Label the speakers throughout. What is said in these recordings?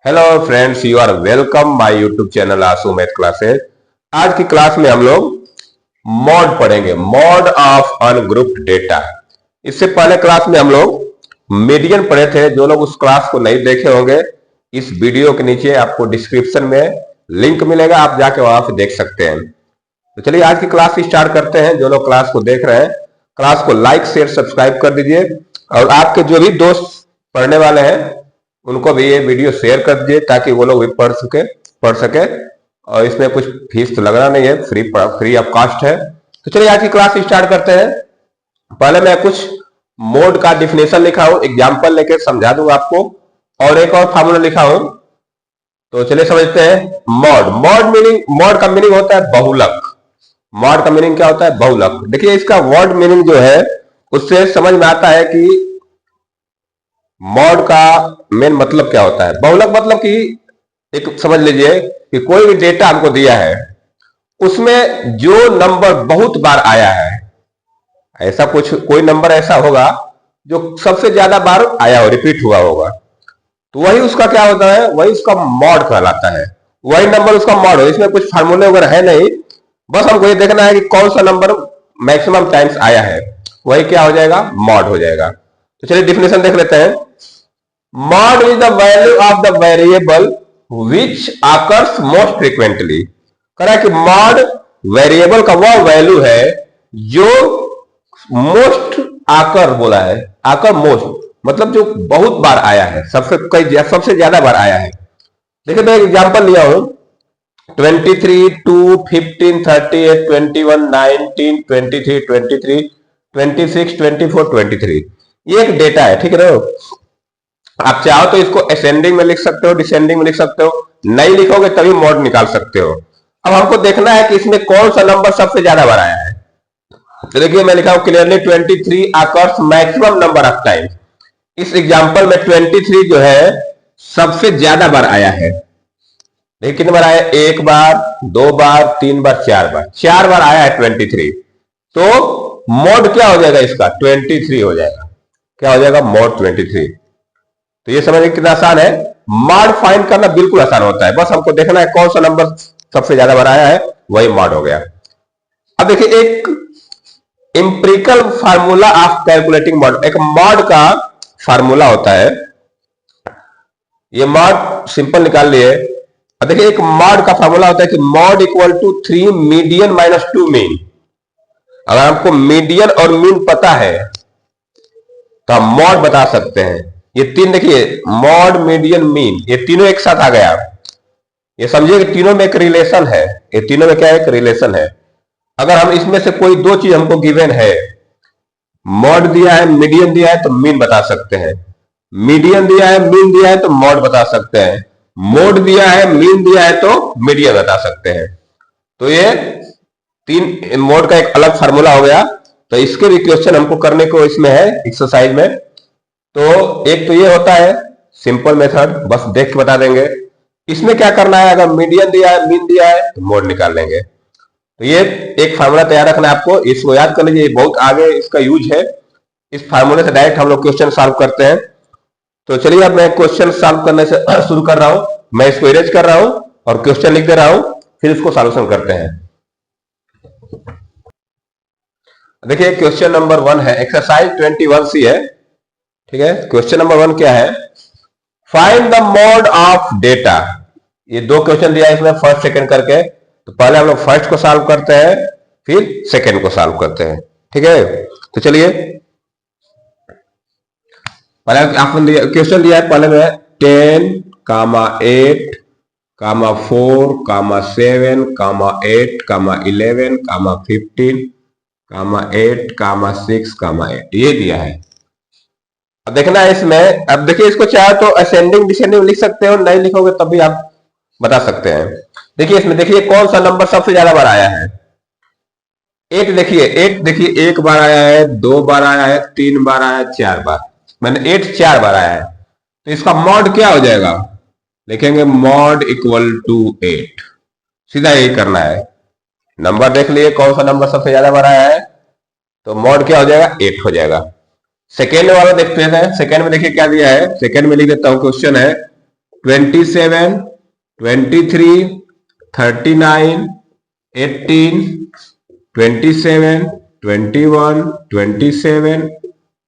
Speaker 1: Hello friends, you are welcome my YouTube channel Aasu math classes. आज की class में हम लोग मॉड पढ़ेंगे, मॉड ऑफ अनग्रुप्ड डेटा। इससे पहले क्लास में हम लोग मीडियन पढ़े थे। जो लोग उस क्लास को नहीं देखे होंगे, इस वीडियो के नीचे आपको डिस्क्रिप्शन में लिंक मिलेगा, आप जाके वहां से देख सकते हैं। तो चलिए आज की क्लास स्टार्ट करते हैं। जो लोग क्लास को देख रहे हैं, क्लास को लाइक शेयर सब्सक्राइब कर दीजिए और आपके जो भी दोस्त पढ़ने वाले हैं उनको भी ये वीडियो शेयर कर दीजिए ताकि वो लोग भी पढ़ सके। और इसमें कुछ फीस तो लगना नहीं है, फ्री ऑफ कॉस्ट है। तो चलिए आज की क्लास स्टार्ट करते हैं। पहले मैं कुछ मोड का डिफिनेशन लिखा हूं, एग्जाम्पल लेके समझा दूंगा आपको, और एक और फार्मूला लिखा हूं। तो चलिए समझते हैं। मॉड का मीनिंग होता है बहुलक। मॉड का मीनिंग क्या होता है? बहुलक। देखिए इसका वर्ड मीनिंग जो है उससे समझ में आता है कि मॉड का मेन मतलब क्या होता है। बहुलक मतलब कि एक समझ लीजिए कि कोई भी डेटा हमको दिया है, उसमें जो नंबर बहुत बार आया है, ऐसा कुछ कोई नंबर ऐसा होगा जो सबसे ज्यादा बार आया हो, रिपीट हुआ होगा, तो वही उसका क्या होता है, वही उसका मॉड कहलाता है। वही नंबर उसका मॉड हो। इसमें कुछ फार्मूले वगैरह है नहीं, बस हमको ये देखना है कि कौन सा नंबर मैक्सिमम टाइम्स आया है, वही क्या हो जाएगा, मॉड हो जाएगा। तो चलिए डिफिनेशन देख लेते हैं। Mod is the value of the variable which occurs most frequently। कह रहा है कि मॉड वेरिएबल का वह वैल्यू है जो मोस्ट आकर बोला है, आकर मोस्ट मतलब जो बहुत बार आया है, सबसे ज्यादा बार आया है। देखिए मैं एग्जांपल लिया हूं, 23, 2, 15, 38, 21, 19, 23, 26, 24, 23। ये एक डेटा है, ठीक है ना। आप चाहो तो इसको असेंडिंग में लिख सकते हो, डिसेंडिंग में लिख सकते हो, नहीं लिखोगे तभी मॉड निकाल सकते हो। अब हमको देखना है कि इसमें कौन सा नंबर सबसे ज्यादा बार आया है। तो देखिए मैं लिखा हूं clearly 23 occurs maximum number of time. इस एग्जांपल में 23 जो है सबसे ज्यादा बार आया है। देखिए कितने बार आया? एक बार, दो बार, तीन बार, चार बार। चार बार आया है 23। तो मॉड क्या हो जाएगा इसका? 23 हो जाएगा। क्या हो जाएगा? मॉड 23। तो ये समझिए कितना आसान है। मॉड फाइंड करना बिल्कुल आसान होता है, बस हमको देखना है कौन सा नंबर सबसे ज्यादा बार आया है, वही मॉड हो गया। अब देखिए एक empirical formula of calculating mod. एक मॉड का फार्मूला होता है, ये मॉड सिंपल निकाल लिए। अब देखिए एक मॉड का फार्मूला होता है कि mode equal to 3 median minus 2 mean. अगर हमको मीडियन और मीन पता है तो हम मॉड बता सकते हैं। ये तीन देखिए, मॉड, मीडियन, मीन, ये तीनों एक साथ आ गया। ये समझिए कि तीनों में एक रिलेशन है। ये तीनों में क्या है? एक रिलेशन है। अगर हम इसमें से कोई दो चीज हमको गिवन है, मॉड दिया है, मीडियन दिया है, तो मीन बता सकते हैं। मीडियन दिया है, मीन दिया है, तो मॉड बता सकते हैं। मोड दिया है, मीन दिया है, तो मीडियन बता सकते हैं। तो ये तीन मोड का एक अलग फार्मूला हो गया। तो इसके भी क्वेश्चन हमको करने को इसमें है एक्सरसाइज में। तो एक तो ये होता है सिंपल मेथड, बस देख के बता देंगे। इसमें क्या करना है, अगर मीडियन दिया है, मीन दिया है, तो मोड निकाल लेंगे। तो ये एक फार्मूला तैयार रखना है आपको, इसको याद कर लीजिए, बहुत आगे इसका यूज है। इस फार्मूले से डायरेक्ट हम लोग क्वेश्चन सॉल्व करते हैं। तो चलिए अब मैं क्वेश्चन सॉल्व करने से शुरू कर रहा हूं। मैं इसको इरेज कर रहा हूं और क्वेश्चन लिख दे रहा हूं, फिर इसको सॉल्यूशन करते हैं। देखिए क्वेश्चन नंबर 1 है, एक्सरसाइज 21C है, ठीक है। क्वेश्चन नंबर 1 क्या है? Find the mod of data. ये दो क्वेश्चन दिया है इसमें, फर्स्ट सेकंड करके। तो पहले हम लोग फर्स्ट को सॉल्व करते हैं, फिर सेकंड को सॉल्व करते हैं, ठीक है। तो चलिए पहले आपने क्वेश्चन दिया है, पहले में 10, 8, 4, 7, 8, 11, 15, 8, 6, 8 ये दिया है। अब देखना है इसमें। अब देखिए इसको चाहे तो असेंडिंग डिसेंडिंग लिख सकते हो, नहीं लिखोगे तब भी आप बता सकते हैं। देखिए इसमें देखिए कौन सा नंबर सबसे ज्यादा बार आया है। 8 देखिए, 8 देखिए एक बार आया है, दो बार आया है, तीन बार आया है, चार बार, मैंने 8 चार बार आया है। तो इसका मॉड क्या हो जाएगा? लिखेंगे मॉड इक्वल टू 8। सीधा यही करना है। नंबर देख लिए कौन सा नंबर सबसे ज्यादा बार आया है, तो मॉड क्या हो जाएगा? 8 हो जाएगा। सेकेंड वाला देखते हैं। सेकेंड में देखिए क्या दिया है, सेकेंड में लिख देता हूं, क्वेश्चन है 27, 23, 39, 18, 27, 21, 27,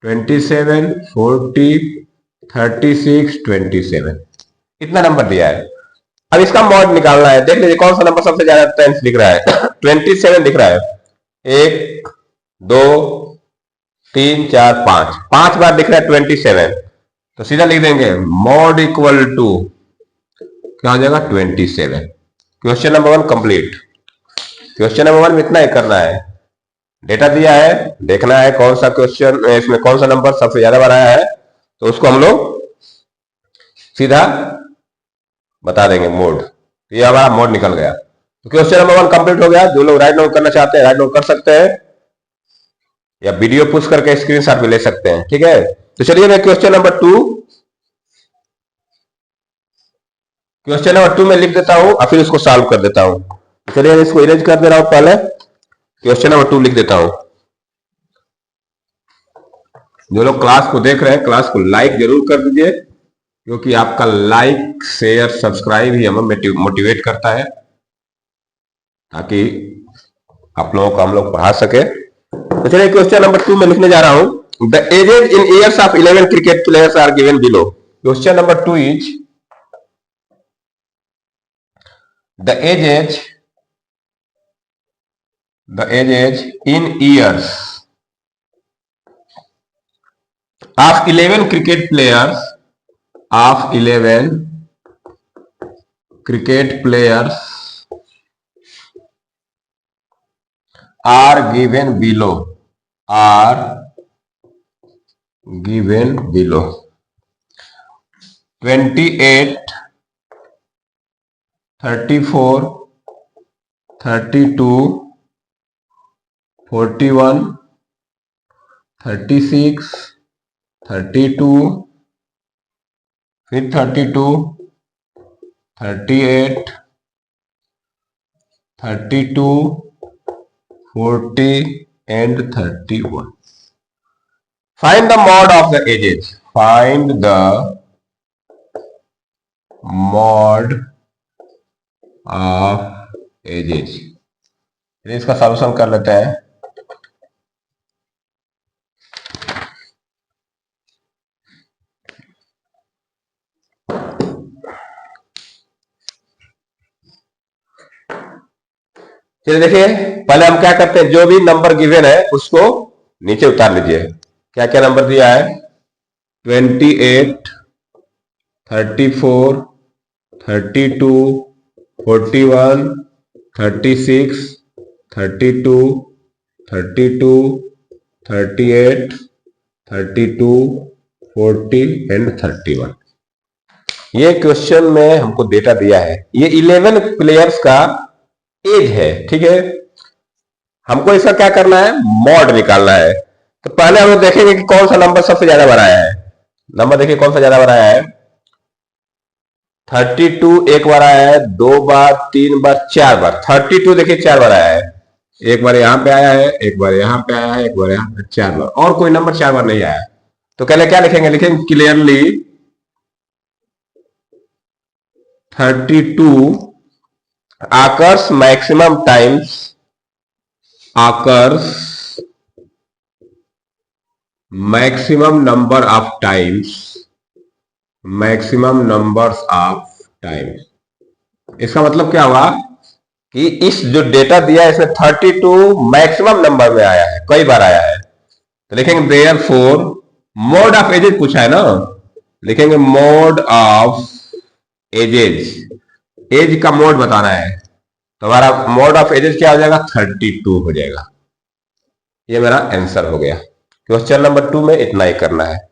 Speaker 1: 27, 40, 36, 27, इतना नंबर दिया है। अब इसका मॉड निकालना है। देख लीजिए कौन सा नंबर सबसे ज्यादा टाइम्स दिख रहा है। 27 दिख रहा है। 1, 2, 3, 4, 5, 5 बार दिख रहा है 27। तो सीधा लिख देंगे मॉड इक्वल टू क्या हो जाएगा 27। Question number 1 complete. Question number 1 में इतना ही करना है। डेटा दिया है, देखना है कौन सा क्वेश्चन इसमें कौन सा नंबर सबसे ज्यादा बार आया है, तो उसको हम लोग सीधा बता देंगे मोड। ये हमारा मोड निकल गया। तो क्वेश्चन नंबर 1 कंप्लीट हो गया। जो लोग राइट डाउन करना चाहते हैं राइट डाउन कर सकते हैं, या वीडियो पुश करके स्क्रीनशॉट भी ले सकते हैं। ठीक है, तो चलिए मैं क्वेश्चन नंबर 2 में लिख देता हूं और फिर उसको सॉल्व कर देता हूं। चलिए इसको इरेज कर दे रहा हूं। पहले क्वेश्चन नंबर 2 लिख देता हूं। जो लोग क्लास को देख रहे हैं क्लास को लाइक जरूर कर दीजिए, क्योंकि आपका लाइक शेयर सब्सक्राइब ही हमें मोटिवेट करता है, ताकि आप लोगों को हम लोग पढ़ा सके। तो चलिए क्वेश्चन नंबर 2 में लिखने जा रहा हूं। The ages in years of 11 cricket players are given below. Question number 2 is the ages in years of 11 cricket players are given below 28, 34, 32, 41, 36, 32, फिर 32, 38, 32, 40 and 31. Find the mod of the ages. Find the mod of ages. इसका solution कर लेते हैं। चलिए देखिए, पहले हम क्या करते हैं, जो भी नंबर गिवन है उसको नीचे उतार लीजिए। क्या क्या नंबर दिया है? 28, 34, 32, 41, 36, 32, 32, 38, 32, 40 एंड 31। ये क्वेश्चन में हमको डेटा दिया है। ये 11 प्लेयर्स का एज है। ठीक है, हमको इसका क्या करना है, मॉड निकालना है। तो पहले हम लोग देखेंगे कि कौन सा नंबर सबसे ज्यादा बार आया है। नंबर देखिए कौन सा ज्यादा बार आया है। 32 एक बार आया है, 2 बार, 3 बार, 4 बार। 32 देखिए 4 बार आया है। एक बार यहां पे आया है, एक बार यहां पे आया है, एक बार यहां पे, 4 बार। और कोई नंबर 4 बार नहीं आया। तो पहले क्या लिखेंगे, लिखेंगे clearly 32 occurs maximum times, occurs maximum number of times, maximum numbers of times। इसका मतलब क्या हुआ कि इस जो डेटा दिया है इसमें 32 मैक्सिमम नंबर में आया है, कई बार आया है। तो लिखेंगे देयरफॉर मोड ऑफ एजेज पूछा है ना, लिखेंगे मोड ऑफ एजेज। एज का मोड बताना है, तो हमारा मोड ऑफ एजेज क्या हो जाएगा, 32 हो जाएगा। ये मेरा आंसर हो गया। क्वेश्चन नंबर 2 में इतना ही करना है।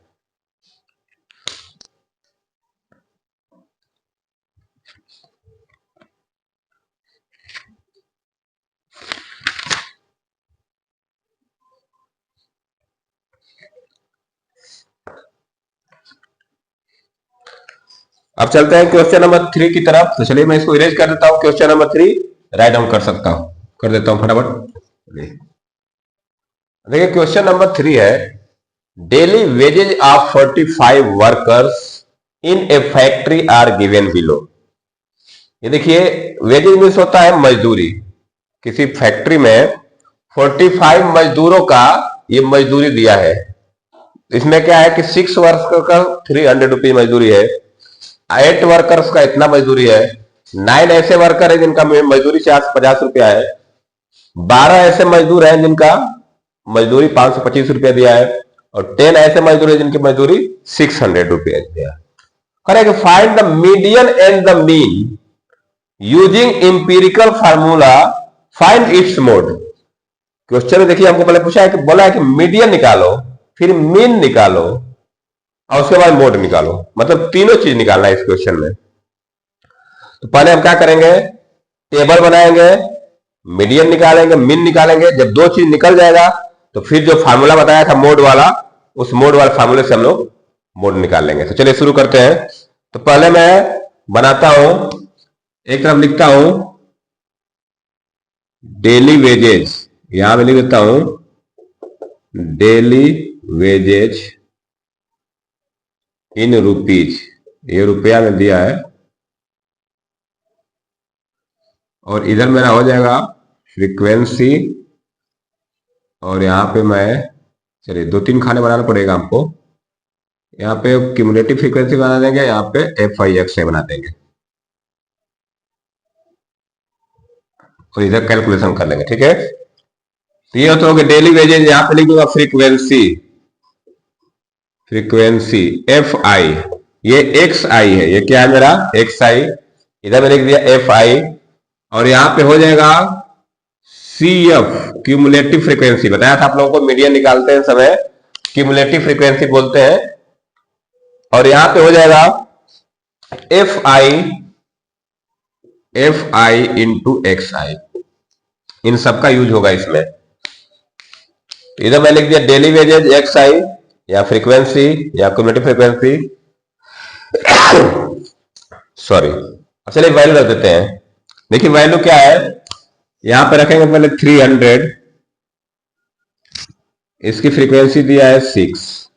Speaker 1: अब चलते हैं क्वेश्चन नंबर 3 की तरफ। तो चलिए मैं इसको इरेज कर देता हूं। क्वेश्चन नंबर 3 राइट डाउन कर सकता हूं, कर देता हूं फटाफट। देखिए क्वेश्चन नंबर 3 है, daily wages of 45 workers in a factory are given below. ये देखिए वेजेज मीन्स होता है मजदूरी। किसी फैक्ट्री में 45 मजदूरों का ये मजदूरी दिया है। इसमें क्या है कि 6 वर्कर का 300 रुपीज मजदूरी है, 8 वर्कर्स का इतना मजदूरी है, 9 ऐसे वर्कर है जिनका मजदूरी 50 रुपया है, 12 ऐसे मजदूर हैं जिनका मजदूरी 525 रुपया दिया है, और 10 ऐसे मजदूर है जिनकी मजदूरी 600 रुपया दिया है। Correct, find the median and the mean using empirical formula, find its mode. Question में देखिए हमको पहले पूछा है कि बोला है कि मीडियन निकालो, फिर मीन निकालो, और उसके बाद मोड निकालो। मतलब तीनों चीज निकालना है इस क्वेश्चन में। तो पहले हम क्या करेंगे, टेबल बनाएंगे, मीडियन निकालेंगे, मीन निकालेंगे। जब दो चीज निकल जाएगा तो फिर जो फार्मूला बताया था मोड वाला, उस मोड वाले फार्मूले से हम लोग मोड निकाल लेंगे। तो चलिए शुरू करते हैं। तो पहले मैं बनाता हूं, एक तरफ लिखता हूं डेली वेजेज, यहां पे लिख देता हूं डेली वेजेज इन रुपीज, ये रुपया में दिया है। और इधर मेरा हो जाएगा फ्रीक्वेंसी, और यहां पे मैं, चलिए 2-3 खाने बनाना पड़ेगा हमको। यहाँ पे क्यूमुलेटिव फ्रीक्वेंसी बना देंगे, यहाँ पे FIX बना देंगे, और इधर कैलकुलेशन कर लेंगे। ठीक है, तो ये तो हो गया डेली वेजेज। यहाँ पे लिख दूंगा फ्रीक्वेंसी, फ्रीक्वेंसी FI, ये XI है, ये क्या है मेरा XI, इधर मैंने लिख दिया FI। और यहाँ पे हो जाएगा CF, क्यूमुलेटिव फ्रीक्वेंसी। बताया था आप लोगों को मीडियन निकालते हैं समय क्यूमुलेटिव फ्रीक्वेंसी बोलते हैं। और यहां पे हो जाएगा FI इंटू XI, इन सबका यूज होगा इसमें। इधर मैं लिख दिया डेली वेजेज XI, या फ्रीक्वेंसी या क्यूमुलेटिव फ्रीक्वेंसी, सॉरी। चलिए वैल्यू रख देते हैं। देखिए वैल्यू क्या है, यहां पे रखेंगे पहले 300, इसकी फ्रीक्वेंसी दिया है 6।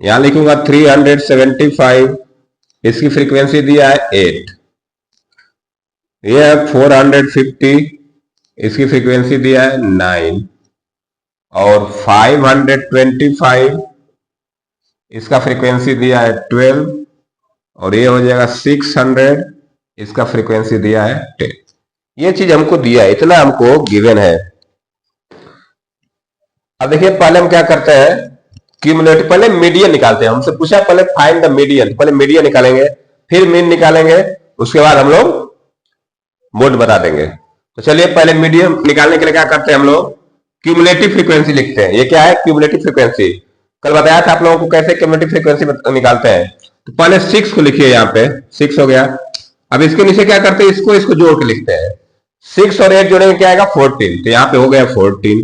Speaker 1: यहां लिखूंगा 375, इसकी फ्रीक्वेंसी दिया है 8। यह है 450, इसकी फ्रीक्वेंसी दिया है 9। और 525, इसका फ्रीक्वेंसी दिया है 12। और ये हो जाएगा 600, इसका फ्रीक्वेंसी दिया है 10। ये चीज हमको दिया है, इतना हमको गिवन है। अब देखिए पहले हम क्या करते हैं, क्यूमुलेटिव, पहले मीडियन निकालते हैं। हमसे पूछा पहले फाइंड द मीडियन, पहले मीडियन निकालेंगे, फिर मीन निकालेंगे, उसके बाद हम लोग मोड बता देंगे। तो चलिए पहले मीडियन निकालने के लिए क्या करते हैं, हम लोग क्यूमुलेटिव फ्रीक्वेंसी लिखते हैं। ये क्या है, क्यूमुलेटिव फ्रीक्वेंसी। कल बताया था आप लोगों को कैसे क्यूमुलेटिव फ्रीक्वेंसी निकालते हैं। तो पहले 6 को लिखिए, यहाँ पे 6 हो गया। अब इसके नीचे क्या करते हैं, इसको जोड़ के लिखते हैं। 6 और 8 जोड़ेंगे क्या आएगा 14। तो यहाँ पे हो गया 14।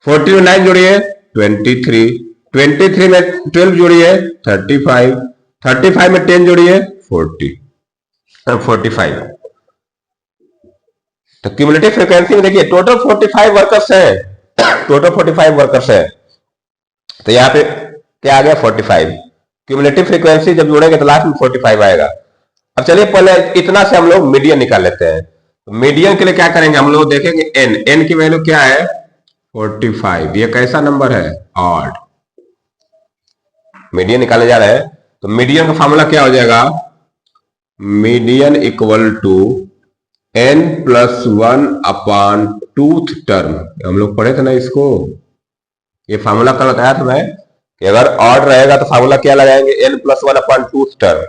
Speaker 1: 14 में 9 जोड़िए 23, 23 में 12 जोड़िए 35, 35 में 10 जोड़िए 45। तो क्यूमुलेटिव फ्रीक्वेंसी में देखिए टोटल 45 वर्कर्स है, टोटल 45 वर्कर्स है। तो यहाँ पे क्या आ गया 45। क्यूमुलेटिव फ्रीक्वेंसी जब जोड़ेंगे तो लास्ट में 45 आएगा। अब चलिए पहले इतना से हम लोग मीडियन निकाल लेते हैं। तो मीडियन के लिए क्या करेंगे, हम लोग देखेंगे n की वैल्यू क्या है 45। ये कैसा नंबर है, ऑड। मीडियन निकाले जा रहे हैं, तो मीडियन का फॉर्मूला क्या हो जाएगा, मीडियन इक्वल टू n+1 टूथ टर्म। हम लोग पढ़े थे ना इसको, ये फॉर्मूला कल बताया था मैं कि अगर ऑड रहेगा तो फॉर्मूला क्या लगाएंगे, n+1 टूथ टर्म।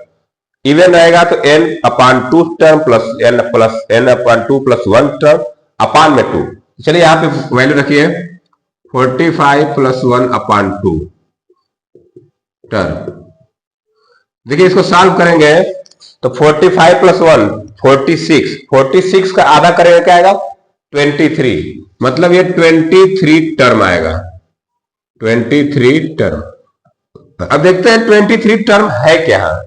Speaker 1: इवन रहेगा तो n/2 term plus n/2 + 1 term अपान में 2। चलिए यहां पे वैल्यू रखिए 45 + 1/2 टर्म। देखिए इसको सॉल्व करेंगे तो 45 + 1 46, 46 का आधा करेंगे क्या आएगा 23, मतलब ये 23 टर्म आएगा, 23 टर्म। अब देखते हैं 23 टर्म है क्या।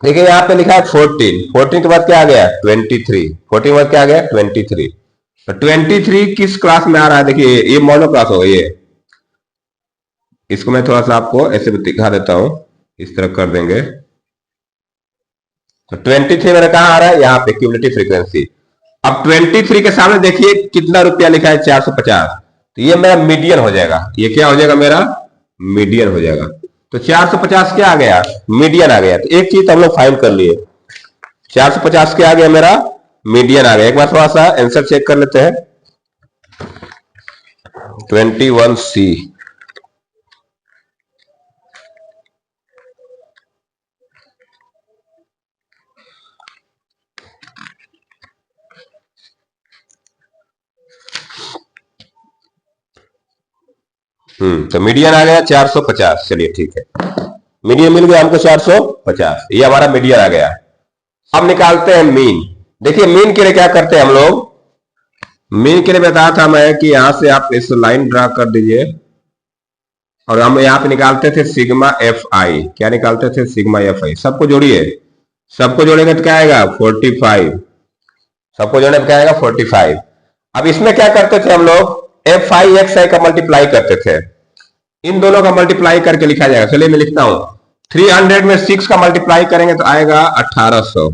Speaker 1: देखिए यहां पे लिखा है 14 के बाद क्या आ गया 23, 14 के बाद क्या आ गया 23। तो 23 किस क्लास में आ रहा है, देखिए ये मोनो क्लास होगा, इसको मैं थोड़ा सा आपको ऐसे दिखा देता हूं, इस तरह कर देंगे तो 23 मेरा कहां आ रहा है, यहाँ पे क्यूमुलेटिव फ्रीक्वेंसी। अब 23 के सामने देखिए कितना रुपया लिखा है, 450। तो ये मेरा मीडियन हो जाएगा, ये क्या हो जाएगा मेरा मीडियन हो जाएगा। तो 450 क्या आ गया, मीडियन आ गया। तो एक चीज हम लोग फाइंड कर लिए, 450 क्या आ गया मेरा मीडियन आ गया। एक बार थोड़ा सा आंसर चेक कर लेते हैं। 21C तो मीडियन आ गया 450। चलिए ठीक है, मीडियन मिल गया हमको 450, ये हमारा मीडियन आ गया। अब निकालते हैं मीन। देखिए मीन के लिए क्या करते हैं हम लोग, मीन के लिए बताया था मैं कि यहां से आप इस लाइन ड्रा कर दीजिए और हम यहां पे निकालते थे सिग्मा एफ आई। क्या निकालते थे, सिग्मा एफ आई। सबको जोड़िए, सबको जोड़ेंगे तो क्या आएगा 45, सबको जोड़ने पर क्या आएगा 45। अब इसमें क्या करते थे हम लोग, एफ आई एक्स आई का मल्टीप्लाई करते थे, इन दोनों का मल्टीप्लाई करके लिखा जाएगा। चलिए मैं लिखता हूं, 300 में 6 का मल्टीप्लाई करेंगे तो आएगा 1800।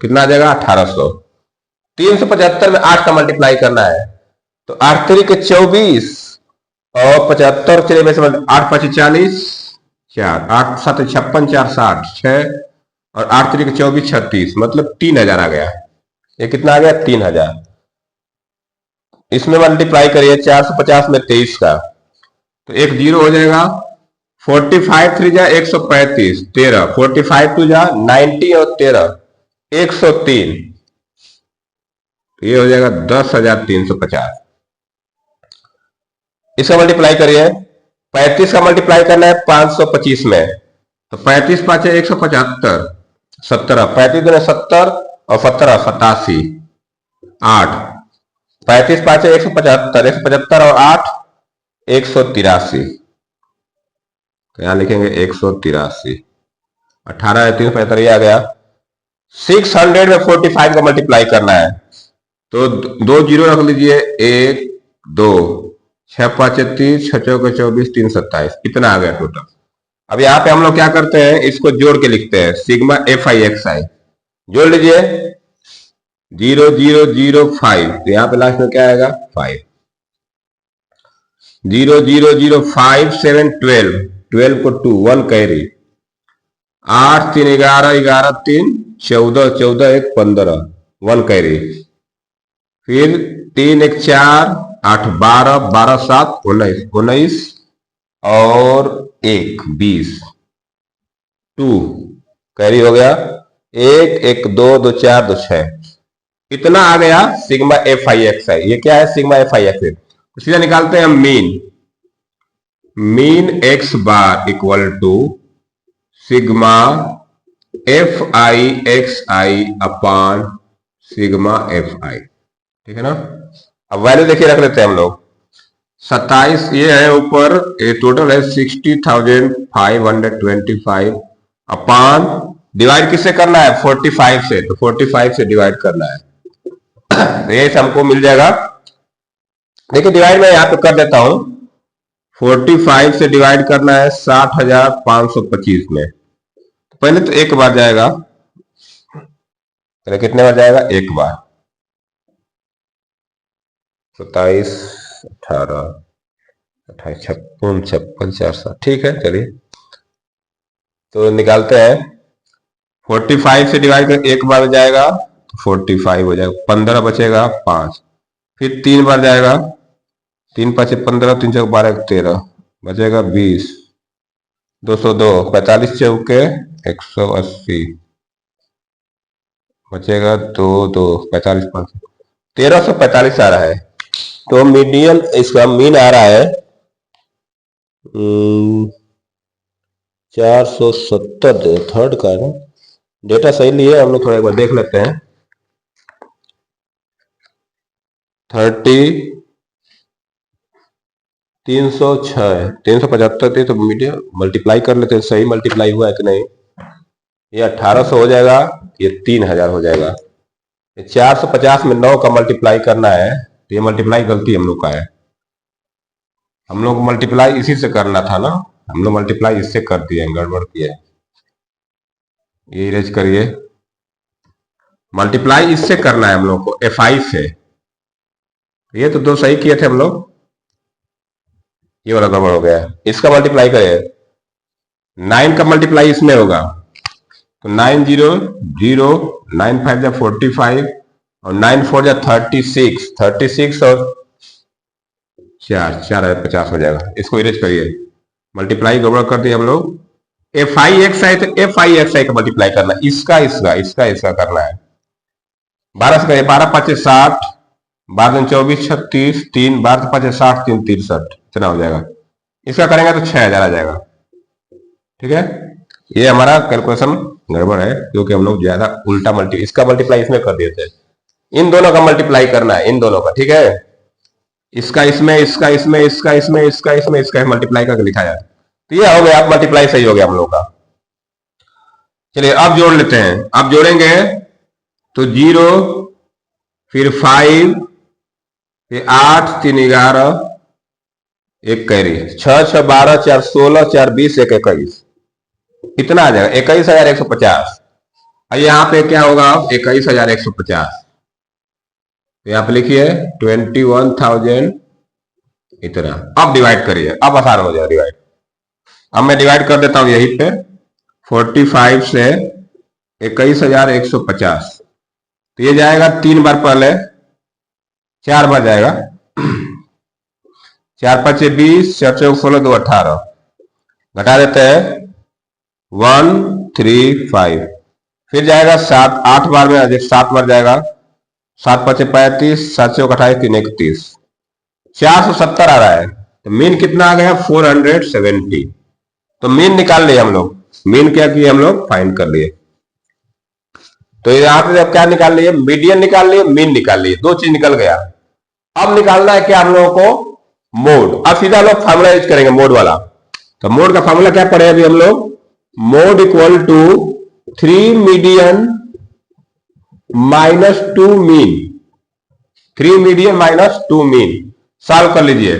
Speaker 1: कितना आ जाएगा 1800। 375 में 8 का मल्टीप्लाई करना है तो 8 3 के 24 और 75, चलिए मैं समझ 8 5 40, 4 8 7 56 4 60 6 और 8 3 के 24 36, मतलब 3000 आ गया। ये कितना आ गया 3000। इसमें मल्टीप्लाई करिए 450 में 23 का, तो एक जीरो हो जाएगा। 45 3 जा 135, 13 45 2 जा 90 और 13 103, ये हो जाएगा 10,350। इसका मल्टीप्लाई करिए, 35 का मल्टीप्लाई करना है 525 में, तो 35 5 175, 17 35 गुना 70 और 17 87 8, 35 5 175, 175 और 8 183, तो यहां लिखेंगे 183। 18 375 आ गया। 600 में 45 का मल्टीप्लाई करना है तो 2 जीरो रख लीजिए, 1 2 6 5 30 6 4 24 3 27, इतना आ गया टोटल। अब यहाँ पे हम लोग क्या करते हैं, इसको जोड़ के लिखते हैं, सिग्मा एफ आई एक्स आई जोड़ लीजिए 0005, तो यहाँ पे लास्ट में क्या आएगा 5, 0005 7 12, 12 को 2 1 कैरी, 8 3 11 11 3 14 14 1 15 1 कैरी, फिर 3 1 4 8 12 12 7 19 19 और 1 20 2 कैरी हो गया, 1 1 2 2 4 2 6, इतना आ गया sigma F I X I. ये क्या है sigma F I X I. तो सीधा निकालते हैं हम mean, mean X bar equal to sigma F I X I upon sigma F I, ठीक है ना। अब वैल्यू देखिए रख लेते हैं हम लोग, 27 ये है ऊपर, ये टोटल है 60,525 अपान, डिवाइड किससे करना है 45 से, तो 45 से डिवाइड करना है तो ये हमको मिल जाएगा। देखिए डिवाइड मैं यहां पे कर देता हूं, 45 से डिवाइड करना है 60,525 में, पहले तो एक बार जाएगा, पहले कितने बार जाएगा एक बार, 27 18 28 56 56 4 ठीक है। चलिए तो निकालते हैं, 45 से डिवाइड कर एक बार जाएगा 45 हो जाएगा, 15 बचेगा 5, फिर 3 बार जाएगा, 3 5 15 3 4 12 13 बचेगा 20, 202 45 चौके 180 बचेगा 2 2 45 5 1345 आ रहा है। तो मीडियन इसका मीन आ रहा है 470, थर्ड का है ना, डेटा सही लिए हम लोग, थोड़ा एक बार देख लेते हैं। 30 306 375 थी, तो मीडियम मल्टीप्लाई कर लेते हैं, सही मल्टीप्लाई हुआ है कि नहीं। ये 1800 हो जाएगा, ये 3000 हो जाएगा। 450 में 9 का मल्टीप्लाई करना है, तो ये मल्टीप्लाई गलती हम लोग का है, हम लोग मल्टीप्लाई इसी से करना था ना, हम लोग मल्टीप्लाई इससे कर दिए, गड़बड़ किए। ये इरेज करिए, मल्टीप्लाई इससे करना है हम लोग को, F5 से। ये तो दो सही किए थे हम लोग, ये वाला गड़बड़ हो गया। इसका मल्टीप्लाई करिए, 9 का मल्टीप्लाई इसमें होगा तो 9 0 0, 9 5 जा 45 और 9 4 जा 36, 36 और 4 4 50 हो जाएगा। इसको इरेज करिए, मल्टीप्लाई गड़बड़ कर दिए हम लोग। FIXI तो FIXI का मल्टीप्लाई करना, इसका इसका इसका इसका करना है। 12 से करिए, 12 5 60, 12 24 36, 3 12 5 60, 3 63, इतना हो जाएगा। इसका करेंगे तो 6000 आ जाएगा। ठीक है, ये हमारा कैलकुलेशन गड़बड़ है क्योंकि हम लोग ज्यादा उल्टा इसका मल्टीप्लाई इसमें कर दिए थे। इन दोनों का मल्टीप्लाई करना है, इन दोनों का। ठीक है, इसका इसमें, इसका इसमें, इसका इसमें, इसका इसमें, इसका मल्टीप्लाई करके लिखा जाए तो ये हो गया, मल्टीप्लाई सही हो गया हम लोग का। चलिए अब जोड़ लेते हैं। अब जोड़ेंगे तो 0 फिर 5 फिर 8 3 11 1 कैरी, 6 6 12 4 16 4 20 1 21, कितना आ जाएगा? 21,150। और यहाँ पे क्या होगा? 21,150। तो यहाँ पे लिखिए 21,000 इतना। अब डिवाइड करिए, अब आसान हो जाएगा डिवाइड। अब मैं डिवाइड कर देता हूं यहीं पे, 45 से 21,150। तो ये जाएगा 3 बार, पहले 4 बार जाएगा, 4 5 20, 4 4 16 2 18, घटा देते हैं 1 3 5। फिर जाएगा 7 8 बार में, 7 बार जाएगा, 7 5 35, 7 से 28 3 31, 470 आ रहा है। तो मीन कितना आ गया? 470। तो मीन निकाल लिए हम लोग। मीन क्या किए हम लोग? फाइंड कर लिए। तो यहां पे क्या निकाल लिए? मीडियन निकाल लिए, मीन निकाल लिए, दो चीज निकल गया। अब निकालना है क्या हम लोगों को? मोड। अब सीधा लोग फार्मूला यूज करेंगे मोड वाला। तो मोड का फार्मूला क्या पढ़े अभी हम लोग? Mode equal to 3 median minus 2 mean, 3 median minus 2 mean. Solve कर लीजिए।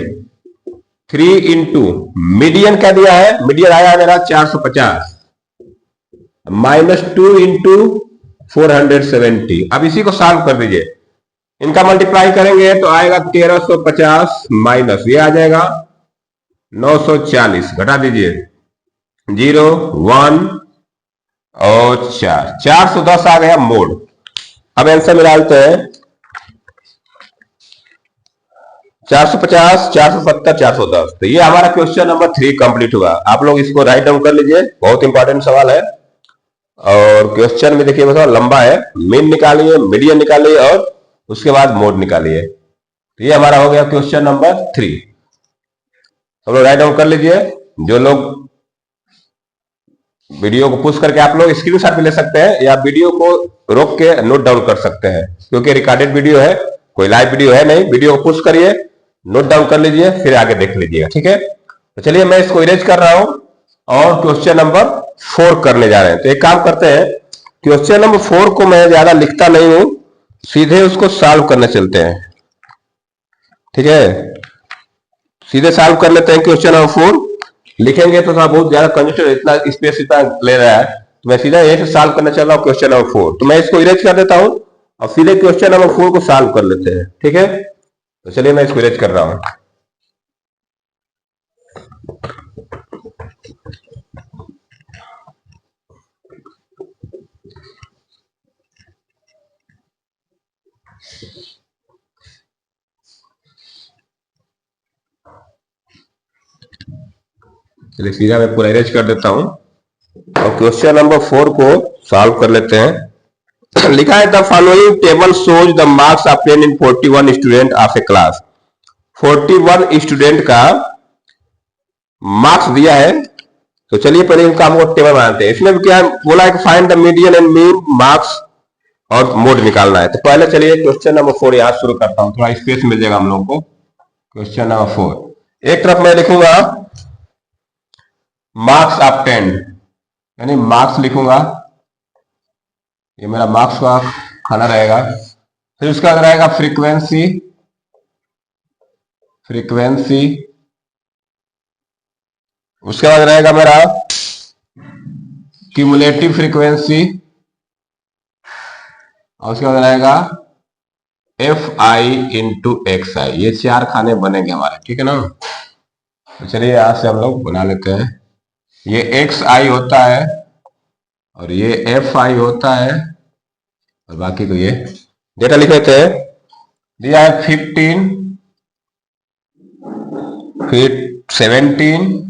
Speaker 1: 3 इंटू मीडियन क्या दिया है? मीडियन आया मेरा 450 माइनस 2 इंटू 470। अब इसी को सॉल्व कर दीजिए। इनका मल्टीप्लाई करेंगे तो आएगा 1350 माइनस ये आ जाएगा 940, घटा दीजिए 0 1 और 4, 410 आ गया मोड। अब आंसर में डालते हैं 450 470 410। तो ये हमारा क्वेश्चन नंबर 3 कंप्लीट हुआ। आप लोग इसको राइट डाउन कर लीजिए, बहुत इंपॉर्टेंट सवाल है। और क्वेश्चन में देखिए थोड़ा लंबा है। मीन निकालिए, मीडियन निकालिए और उसके बाद मोड निकालिए। तो ये हमारा हो गया क्वेश्चन नंबर 3। सब लोग राइट डाउन कर लीजिए। जो लोग वीडियो को पुश करके आप लोग स्क्रीनशॉट भी ले सकते हैं या वीडियो को रोक के नोट डाउन कर सकते हैं, क्योंकि रिकॉर्डेड वीडियो है, कोई लाइव वीडियो है नहीं। वीडियो को पुश करिए, नोट डाउन कर लीजिए, फिर आगे देख लीजिएगा। ठीक है, तो चलिए मैं इसको इरेज कर रहा हूं और क्वेश्चन नंबर 4 करने जा रहे हैं। तो एक काम करते हैं, क्वेश्चन नंबर 4 को मैं ज्यादा लिखता नहीं हूं, सीधे उसको सॉल्व करने चलते हैं। ठीक है, सीधे सॉल्व कर लेते हैं क्वेश्चन नंबर 4। लिखेंगे तो थोड़ा बहुत ज्यादा कंजूस, इतना स्पेस इतना ले रहा है, तो मैं सीधा यही से सॉल्व करना चल रहा हूं क्वेश्चन नंबर 4। तो मैं इसको इरेज कर देता हूं और सीधे क्वेश्चन नंबर 4 को सॉल्व कर लेते हैं। ठीक है, तो चलिए मैं इसको इरेज कर रहा हूं। चलिए सीधा मैं पूरा इरेज कर देता हूं और क्वेश्चन नंबर 4 को सॉल्व कर लेते हैं। लिखा है the following table shows the marks obtain in 41 student of A class. 41 student का मार्क्स दिया है। तो चलिए पहले इनका हमको टेबल बनाते हैं। इसमें क्या बोला है कि find the median and mean, marks और मोड निकालना है। तो पहले चलिए क्वेश्चन नंबर 4 यहां शुरू करता हूं, थोड़ा स्पेस मिल जाएगा हम लोग को। क्वेश्चन नंबर 4 एक तरफ मैं लिखूंगा मार्क्स ऑब्टेन्ड, यानी मार्क्स लिखूंगा, ये मेरा मार्क्स का खाना रहेगा। फिर उसका रहेगा फ्रीक्वेंसी, फ्रीक्वेंसी उसके बाद रहेगा मेरा क्यूमुलेटिव फ्रीक्वेंसी, और उसके बाद रहेगा F I into x I. ये चार खाने बनेंगे हमारे, ठीक है ना। तो चलिए यहां से हम लोग बना लेते हैं। ये एक्स आई होता है और ये एफ आई होता है, और बाकी को ये डेटा लिख लेते हैं। दिया है 15, फिर 17,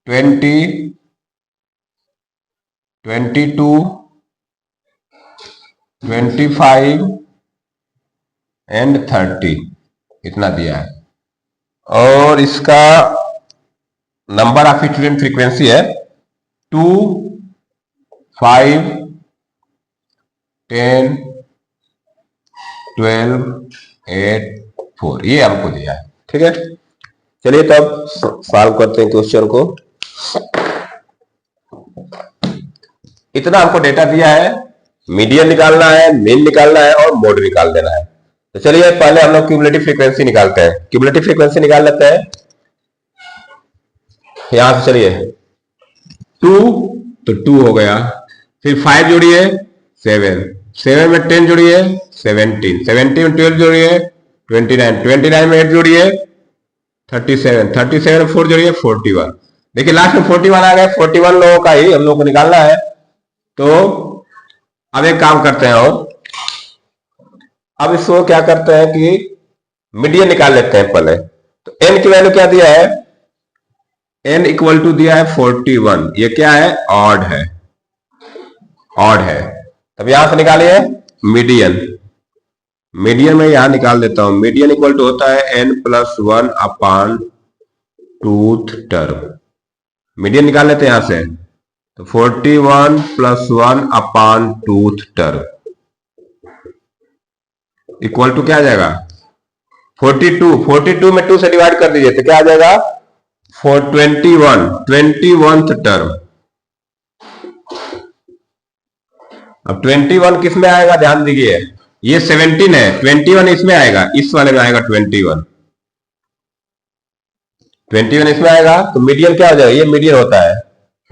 Speaker 1: 20, 22, 25 एंड 30, इतना दिया है। और इसका नंबर ऑफ इंसिडेंट फ्रीक्वेंसी है 2, 5, 10, 12, 8, 4, ये हमको दिया है, ठीक है। चलिए तब सॉल्व करते हैं क्वेश्चन को। इतना हमको डेटा दिया है, मीडियन निकालना है, मीन निकालना है और मोड निकाल देना है। तो चलिए पहले हम लोग क्यूमुलेटिव फ्रीक्वेंसी निकालते हैं। क्यूमुलेटिव फ्रीक्वेंसी निकाल लेते हैं यहां से। चलिए 2 तो 2 हो गया, फिर 5 जोड़िए 7, 7 में 10 जोड़िए 17, 17 में 12 जोड़िए 29, 29 में 8 जोड़िए 37, 37 में 4 जोड़िए 41। देखिए लास्ट में 41 आ गया, 41 लोगों का ही हम लोग को निकालना है। तो अब एक काम करते हैं, और अब इसको क्या करते हैं कि मीडियन निकाल लेते हैं पहले। तो n की वैल्यू क्या दिया है, n इक्वल टू दिया है 41। ये क्या है, ऑड है, ऑड है। तब यहां से निकालिए मीडियन। मीडियन में यहां निकाल देता हूं। मीडियन इक्वल टू होता है n+1 अपान टूथ टर्म। मीडियन निकाल लेते हैं यहां से। तो 41 + 1 अपान टूथ टर्म इक्वल टू क्या आ जाएगा, 42। 42 में 2 से डिवाइड कर दीजिए तो क्या आ जाएगा, 21th टर्म। अब 21 किस में आएगा, ध्यान दीजिए, ये 17 है, 21 इसमें आएगा, इस वाले में आएगा 21 इसमें आएगा। तो मीडियन क्या हो जाएगा, ये मीडियन होता है।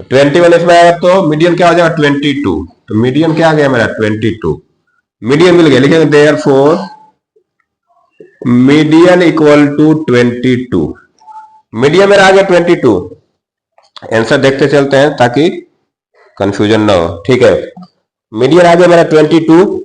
Speaker 1: 21 इसमें आएगा तो मीडियन क्या हो जाएगा, 22। तो मीडियन क्या आ गया मेरा, 22। मीडियन मिल गया, लिखेंगे therefore median equal to 22। Median मेरा आ गया 22। आंसर देखते चलते हैं ताकि कंफ्यूजन ना हो, ठीक है। मीडियन आ गया मेरा 22।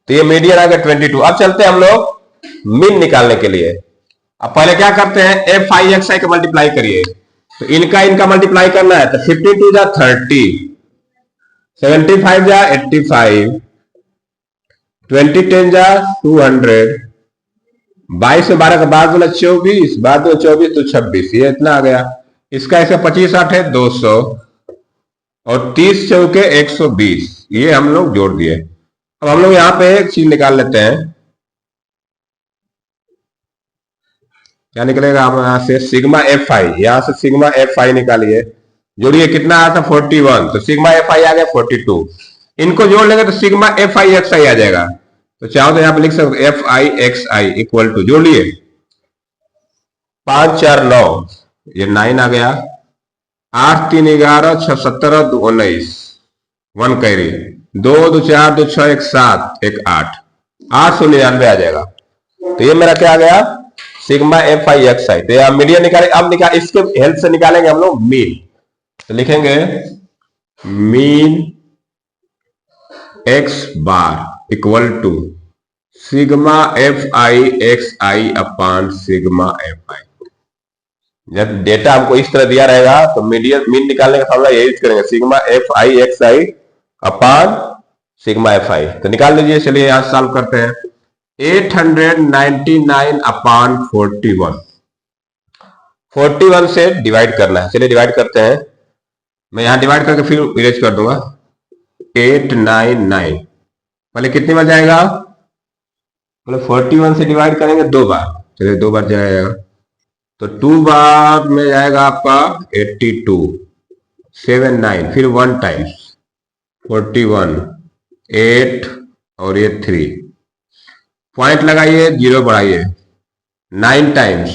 Speaker 1: तो ये मीडियन आ गया 22। अब चलते हैं हम लोग मीन निकालने के लिए। अब पहले क्या करते हैं, एफ आई एक्स आई का मल्टीप्लाई करिए। तो इनका मल्टीप्लाई करना है। तो 52 जा 30, 75 जा 85, 20 10 जा 200, 22 में 12 का बाद वाला 24, बाद में 24 तो 26, ये इतना आ गया। इसका ऐसे 25 8 है 200 और 30 चौके 120, ये हम लोग जोड़ दिए। अब हम लोग यहां पे एक चीज निकाल लेते हैं, क्या निकलेगा, हम यहां से सिग्मा एफ आई, यहां से सिग्मा एफ आई निकालिए, जोड़िए कितना आया था 41, तो सिग्मा एफ आई आ गया 42। इनको जोड़ लेंगे तो sigma F I X I आ जाएगा। तो चाहो तो यहां पे लिख सकते F I X I equal to, जोड़ लिए 5 4 9, ये 9 आ गया, 8 3 11 6 17 2 19, 1 कैरी, 2 2 4 2 6 1 7 1 8, 899 आ जाएगा। तो ये मेरा क्या आ गया, sigma F I X I. तो मीडियन निकाले। अब इसके हेल्प से निकालेंगे हम लोग मीन। तो लिखेंगे mean X bar equal to sigma F I X I upon sigma F I. जब डेटा हमको इस तरह दिया रहेगा तो मीन निकालने का फॉर्मूला यही यूज करेंगे, sigma F I X I upon sigma F आई। तो निकाल लीजिए। चलिए यहां सॉल्व करते हैं। 899 अपान 41, 41 से डिवाइड करना है। चलिए डिवाइड करते हैं। मैं यहां डिवाइड करके फिर इरेज कर दूंगा। 899 पहले कितनी बार जाएगा, मतलब 41 से डिवाइड करेंगे 2 बार। चलिए 2 बार जाएगा। तो 2 बार में जाएगा आपका 82, 7 9, फिर 1 टाइम्स 41, 8 और ये 3, पॉइंट लगाइए, 0 बढ़ाइए, 9 टाइम्स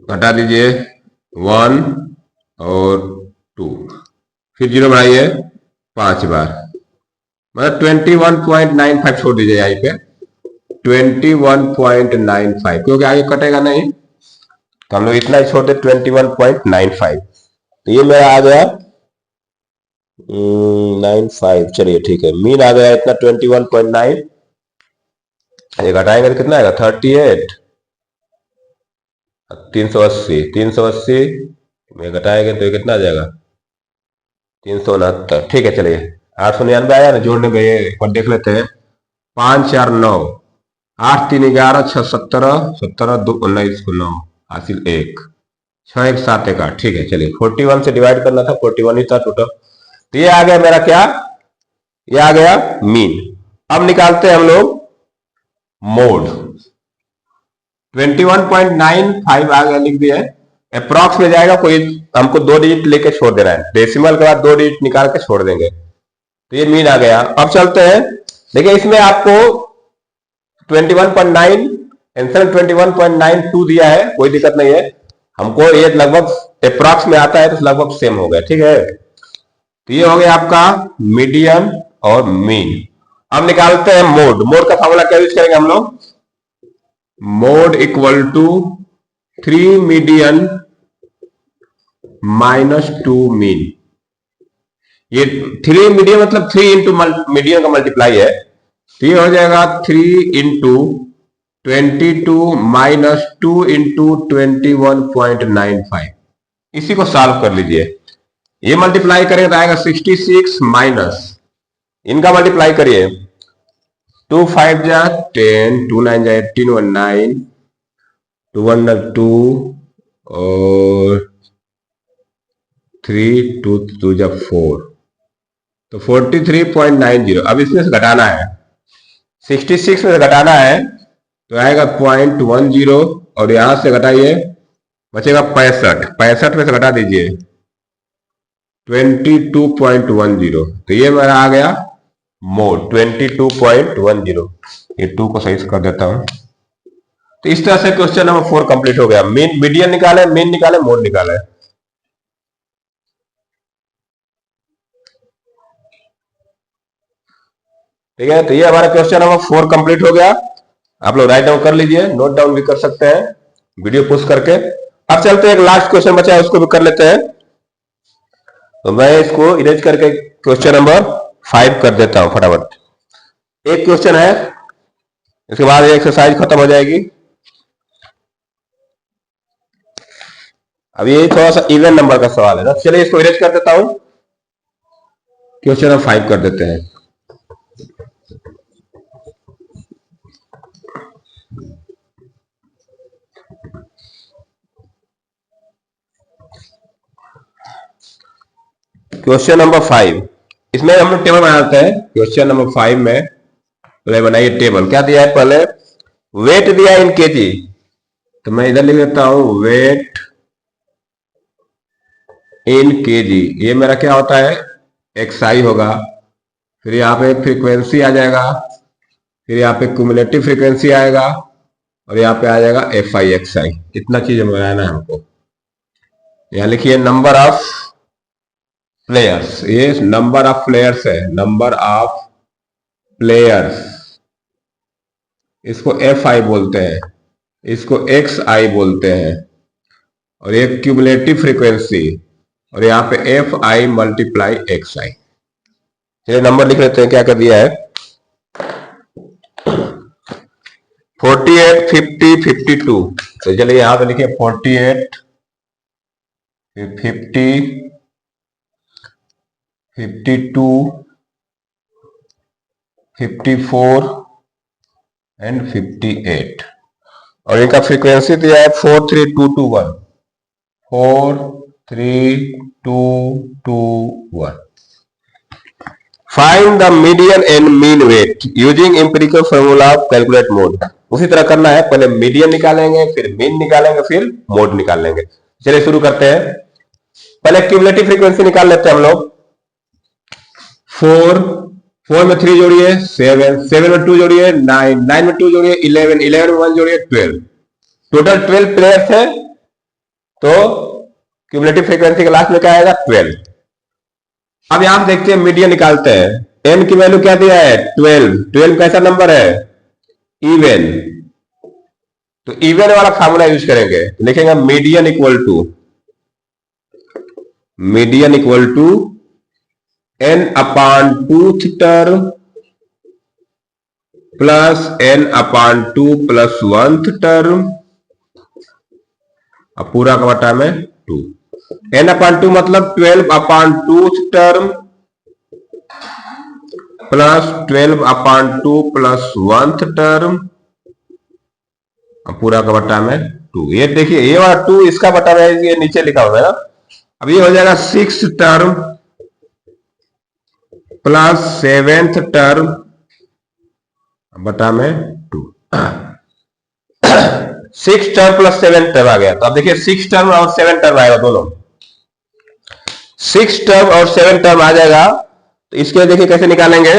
Speaker 1: घटा दीजिए 1 और 2, फिर 0 बढ़ाइए 5 बार, मतलब 21.95 छोड़ दीजिए यहीं पे, 21.95, क्योंकि आगे कटेगा नहीं तो हम लोग इतना ही छोड़ दे 21.95। तो ये मेरा आ गया 95, चलिए ठीक है, मीन आ गया इतना 21.9, ये घटाएंगे तो कितना आएगा 38, 380 में घटाएंगे तो कितना आ जाएगा 369, ठीक है। चलिए 899 आया ना, जोड़ने में एक बार देख लेते हैं, 5 4 9, 8 3 11, 6 17, 17 2 19 को 9 हासिल 1, 6 1 7 1 8, ठीक है। चलिए 41 से डिवाइड करना था, 41 ही था टोटल, तो ये आ गया मेरा क्या, ये आ गया मीन। अब निकालते हैं हम लोग मोड, 21.95 आ गया, लिख दिया है, अप्रॉक्स में जाएगा, कोई हमको 2 डिजिट लेके छोड़ देना है, डेसिमल के बाद 2 डिजिट निकाल के छोड़ देंगे, तो ये मीन आ गया। अब चलते हैं, देखिए इसमें आपको 21.9 आंसर 21.92 दिया है, कोई दिक्कत नहीं है, हमको ये लगभग अप्रॉक्स में आता है तो लगभग सेम हो गया, ठीक है। तो ये हो गया आपका मीडियन और मीन। अब निकालते हैं मोड, मोड का फॉर्मूला क्या यूज करेंगे हम लोग, mode equal to 3 median minus 2 mean, ये 3 मीडियन मतलब 3 इंटू मीडियन का मल्टीप्लाई है, तो ये हो जाएगा 3 इंटू 22 माइनस 2 इंटू 21.95, इसी को सॉल्व कर लीजिए, ये मल्टीप्लाई करेंगे तो आएगा 66 माइनस इनका मल्टीप्लाई करिए, 2 5 जा 10, 2 9 जा 18, 1 9, 2 1 2 और 3 2 2 जा 4, तो 43.90। अब इसमें से घटाना है, 66 में से घटाना है तो आएगा 0.10 और यहां से घटाइए बचेगा 65, 65 में से घटा दीजिए 22.10, तो ये मेरा आ गया मोड 22.10। ये 2 को सही से कर देता हूं। तो इस तरह से क्वेश्चन नंबर 4 कंप्लीट हो गया, मीन मीडियन निकाले, मीन निकाले, मोड निकाले। ठीक है, तो ये हमारा क्वेश्चन नंबर 4 कंप्लीट हो गया, आप लोग राइट डाउन कर लीजिए, नोट डाउन भी कर सकते हैं वीडियो पोस्ट करके। अब चलते हैं, एक लास्ट क्वेश्चन बचा है उसको भी कर लेते हैं, तो मैं इसको इरेज करके क्वेश्चन नंबर 5 कर देता हूं फटाफट। एक क्वेश्चन है, इसके बाद एक्सरसाइज खत्म हो जाएगी। अब ये थोड़ा सा इवन नंबर का सवाल है ना, चलिए इसको इरेज कर देता हूं, क्वेश्चन नंबर 5 कर देते हैं। क्वेश्चन नंबर 5, इसमें हम लोग टेबल बनाते हैं। क्वेश्चन नंबर 5 में पहले बनाइए टेबल, क्या दिया है, पहले वेट दिया है इन केजी, तो मैं इधर लिख देता हूं वेट इन केजी, ये मेरा क्या होता है एक्सआई होगा, फिर यहाँ पे फ्रीक्वेंसी आ जाएगा, फिर यहाँ पे क्यूमुलेटिव फ्रीक्वेंसी आएगा, और यहाँ पे आ जाएगा एफ आई एक्स आई, इतना चीज बनाना है हमको। यहाँ लिखिए नंबर ऑफ प्लेयर्स, ये नंबर ऑफ प्लेयर्स है, नंबर ऑफ प्लेयर्स, इसको एफ आई बोलते हैं, इसको एक्स आई बोलते हैं, और एक क्यूमुलेटिव फ्रीक्वेंसी, और यहाँ पे एफ आई मल्टीप्लाई एक्स आई। चलिए नंबर लिख लेते हैं, क्या कर दिया है 48 50 52, तो चलिए यहां पे लिखिए 48 50 52 54 एंड 58, और इनका फ्रीक्वेंसी दिया है 43221, 43221। Find the median and mean weight using empirical formula of calculate mode. उसी तरह करना है, पहले मीडियन निकालेंगे, फिर मीन निकालेंगे, फिर मोड निकाल लेंगे। चलिए शुरू करते हैं। पहले क्यूमुलेटिव फ्रीक्वेंसी निकाल लेते हैं हम लोग। 4 में 3 जोड़िए 7, 7 में 2 जोड़िए 9, 9 में 2 जोड़िए 11, 11 में 1 जोड़िए 12, टोटल 12 प्लेयर्स है, तो क्यूमुलेटिव फ्रीक्वेंसी के लास्ट में क्या आएगा 12। अब यहां देखते हैं मीडियन निकालते हैं। n की वैल्यू क्या दिया है 12, 12 कैसा नंबर है इवन, तो इवन वाला फार्मूला यूज करेंगे, लिखेंगे median equal to n upon 2th term plus n upon 2 plus 1th term, अब पूरा का बटा में 2, n अपान 2 मतलब 12 अपान 2th टर्म प्लस 12 अपान 2 प्लस 1th टर्म, अब पूरा का बटा में 2। ये देखिए ये वाला 2 इसका बटा में ये नीचे लिखा हुआ है ना। अब ये हो जाएगा 6th term plus 7th term बटा में 2। 6 टर्म प्लस 7 टर्म आ गया, तो अब देखिए 6 टर्म और 7 टर्म आएगा दोनों, 6 टर्म और 7 टर्म आ जाएगा। तो इसके देखिए कैसे निकालेंगे,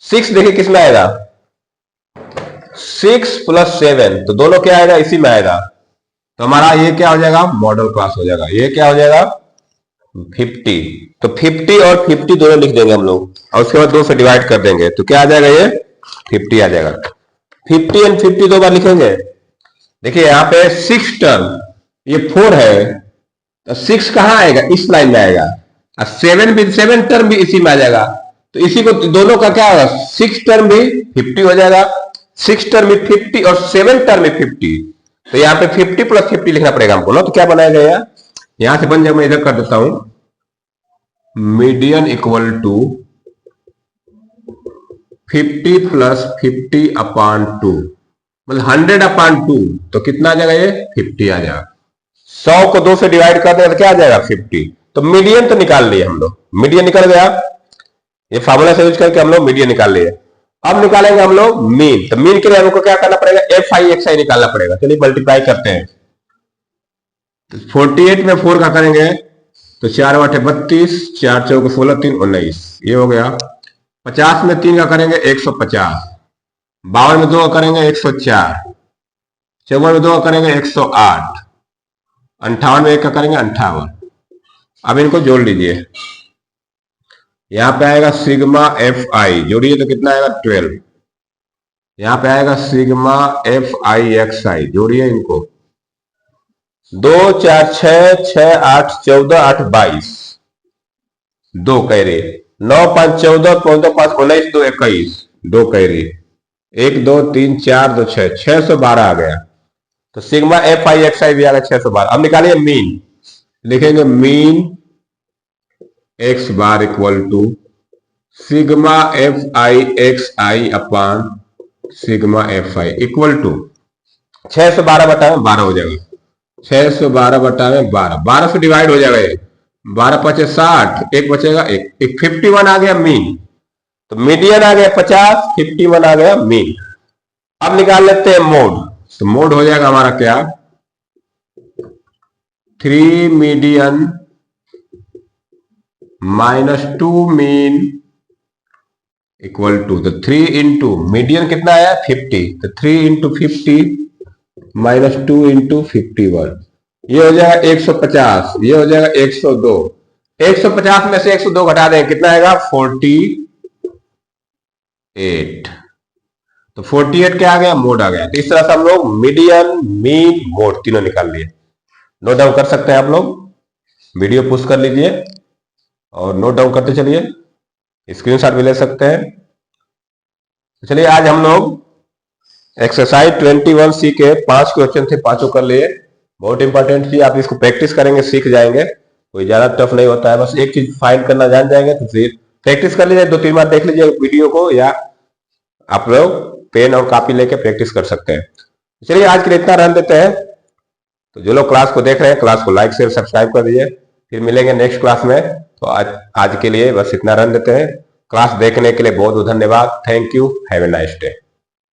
Speaker 1: 6 देखिए किस में आएगा 6 प्लस 7, तो दोनों क्या आएगा इसी में आएगा, तो हमारा ये क्या हो जाएगा मॉडल क्लास हो जाएगा। ये क्या हो जाएगा 50, तो 50 और 50 दोनों लिख देंगे हम लोग, और उसके बाद 2 से डिवाइड कर देंगे, तो क्या आ जाएगा ये 50 आ जाएगा। 50 एंड 50 दो बार लिखेंगे। देखिए यहाँ पे 6 टर्म ये 4 है, तो 6 कहां आएगा इस लाइन में आएगा, और 7 टर्म भी इसी में आ जाएगा, तो इसी को दोनों का क्या होगा 6 टर्म भी 50 हो जाएगा, 6 टर्म भी 50 और 7 टर्म भी 50, तो यहाँ पे 50 प्लस 50 लिखना पड़ेगा हमको ना। तो क्या बनाएगा यहां से बन जाए, मैं इधर कर देता हूं मीडियन इक्वल टू 50 प्लस 50 अपान 2, मतलब 100 अपान 2, तो कितना आ जाएगा ये 50 आ जाएगा। 100 को 2 से डिवाइड कर देंगे तो क्या आ जाएगा 50, तो मीडियन तो निकाल लिए हम लोग, मीडियन निकल गया, ये फार्मूला से यूज करके हम लोग मीडियन निकाल लिए। अब निकालेंगे हम लोग मीन, तो मीन के लिए हमको क्या करना पड़ेगा FI निकालना पड़ेगा। चलिए मल्टीप्लाई करते हैं, तो 48 में 4 का करेंगे तो 4 8 32, 4 4 16 3 19, ये हो गया। 50 में 3 का करेंगे 150, 52 में 2 का करेंगे 104, 54 में 2 का करेंगे 108, 58 में 1 का करेंगे 58। अब इनको जोड़ लीजिए, यहां पे आएगा सिग्मा FI, जोड़िए तो कितना आएगा 12, यहां पे आएगा सिग्मा FI जोड़िए इनको, 2 4 6 6 8 14 8 22, 2 कैरी, 9 5 14 15 5 19 2 21, 2 कैरी, 1 2 3 4 2 6, 612 आ गया। तो सिग्मा FI भी आ गया 612। अब निकालिए मीन, लिखेंगे mean x bar equal to sigma FI upon sigma FI equal to 612 बटा में 12 हो जाएगा, 612 बटा में 12, 12 से डिवाइड हो जाएगा ये, 12 5 60, एक बचेगा एक 51 आ गया मीन, तो मीडियन आ गया 50, 51 आ गया मीन। अब निकाल लेते हैं मोड, तो मोड हो जाएगा हमारा क्या 3 median minus 2 mean equal to, तो 3 इंटू मीडियन कितना आया 50, तो 3 इंटू 50 माइनस 2 इंटू 51, ये हो जाएगा 150, ये हो जाएगा 102, 150 में से 102 घटा दें कितना आएगा 48, तो 48 क्या आ गया मोड आ गया। तो इस तरह से हम लोग मीडियन मीन मोड तीनों निकाल लिए। नोट डाउन कर सकते हैं आप लोग, वीडियो पुश कर लीजिए और नोट डाउन करते चलिए, स्क्रीनशॉट भी ले सकते हैं। चलिए आज हम लोग एक्सरसाइज 21C के 5 क्वेश्चन थे, पांचों कर लिए, बहुत इंपॉर्टेंट थी, आप इसको प्रैक्टिस करेंगे सीख जाएंगे, कोई ज्यादा टफ नहीं होता है, बस एक चीज फाइंड करना जान जाएंगे तो फिर प्रैक्टिस कर लीजिए, 2-3 बार देख लीजिए वीडियो को, या आप लोग पेन और कॉपी लेके प्रैक्टिस कर सकते हैं। चलिए आज के लिए इतना रहने देते हैं, तो जो लोग क्लास को देख रहे हैं क्लास को लाइक शेयर सब्सक्राइब कर दीजिए, फिर मिलेंगे नेक्स्ट क्लास में। तो आज के लिए बस इतना रहने देते हैं। क्लास देखने के लिए बहुत बहुत धन्यवाद। Thank you. Have a nice day.